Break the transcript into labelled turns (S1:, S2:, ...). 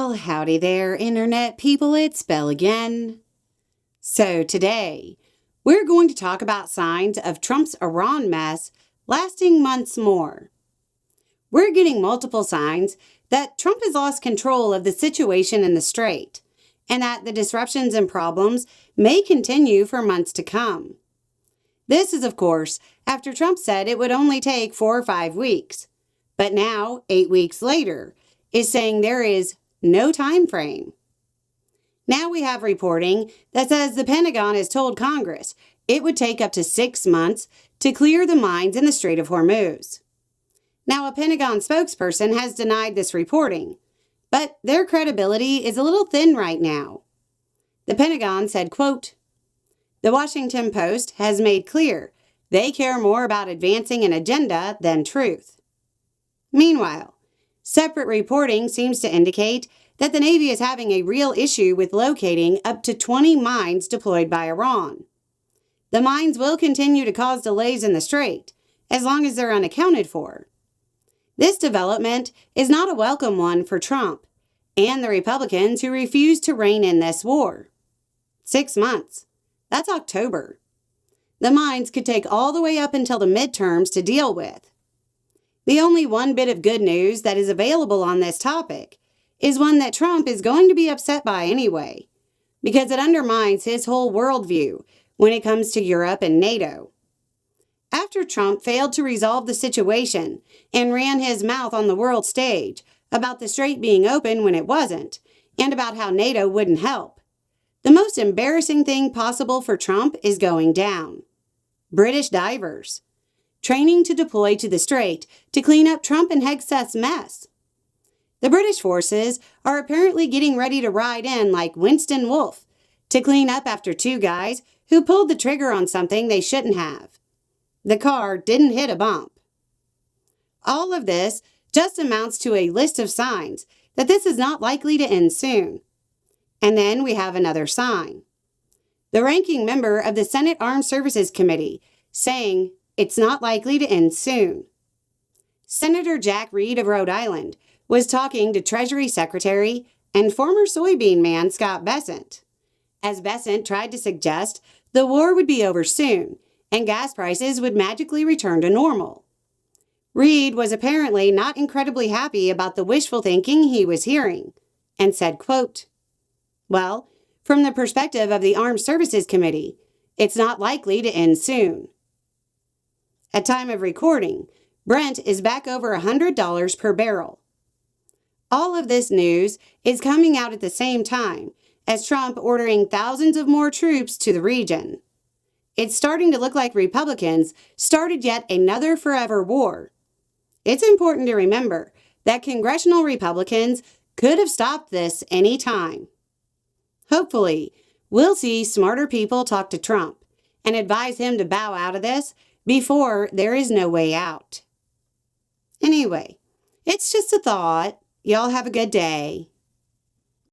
S1: Well, howdy there, Internet people. It's Belle again. So today, we're going to talk about signs of Trump's Iran mess lasting months more. We're getting multiple signs that Trump has lost control of the situation in the Strait, and that the disruptions and problems may continue for months to come. This is, of course, after Trump said it would only take 4 or 5 weeks, but now, 8 weeks later, is saying there is no time frame. Now we have reporting that says the Pentagon has told Congress it would take up to 6 months to clear the mines in the Strait of Hormuz. Now, a Pentagon spokesperson has denied this reporting, but their credibility is a little thin right now. The Pentagon said, quote, "The Washington Post has made clear they care more about advancing an agenda than truth." Meanwhile, separate reporting seems to indicate that the Navy is having a real issue with locating up to 20 mines deployed by Iran. The mines will continue to cause delays in the Strait as long as they're unaccounted for. This development is not a welcome one for Trump and the Republicans who refuse to rein in this war. 6 months. That's October. The mines could take all the way up until the midterms to deal with. The only one bit of good news that is available on this topic is one that Trump is going to be upset by anyway, because it undermines his whole worldview when it comes to Europe and NATO. After Trump failed to resolve the situation and ran his mouth on the world stage about the Strait being open when it wasn't, and about how NATO wouldn't help, the most embarrassing thing possible for Trump is going down. British divers training to deploy to the Strait to clean up Trump and Hegseth's mess. The British forces are apparently getting ready to ride in like Winston Wolfe to clean up after 2 guys who pulled the trigger on something they shouldn't have. The car didn't hit a bump. All of this just amounts to a list of signs that this is not likely to end soon. And then we have another sign. The ranking member of the Senate Armed Services Committee saying it's not likely to end soon. Senator Jack Reed of Rhode Island was talking to Treasury Secretary and former soybean man Scott Bessent, as Bessent tried to suggest the war would be over soon and gas prices would magically return to normal. Reed was apparently not incredibly happy about the wishful thinking he was hearing and said, quote, "Well, from the perspective of the Armed Services Committee, it's not likely to end soon." At time of recording, Brent is back over $100 per barrel. All of this news is coming out at the same time as Trump ordering thousands of more troops to the region. It's starting to look like Republicans started yet another forever war. It's important to remember that congressional Republicans could have stopped this any time. Hopefully, we'll see smarter people talk to Trump and advise him to bow out of this before there is no way out. Anyway, it's just a thought. Y'all have a good day.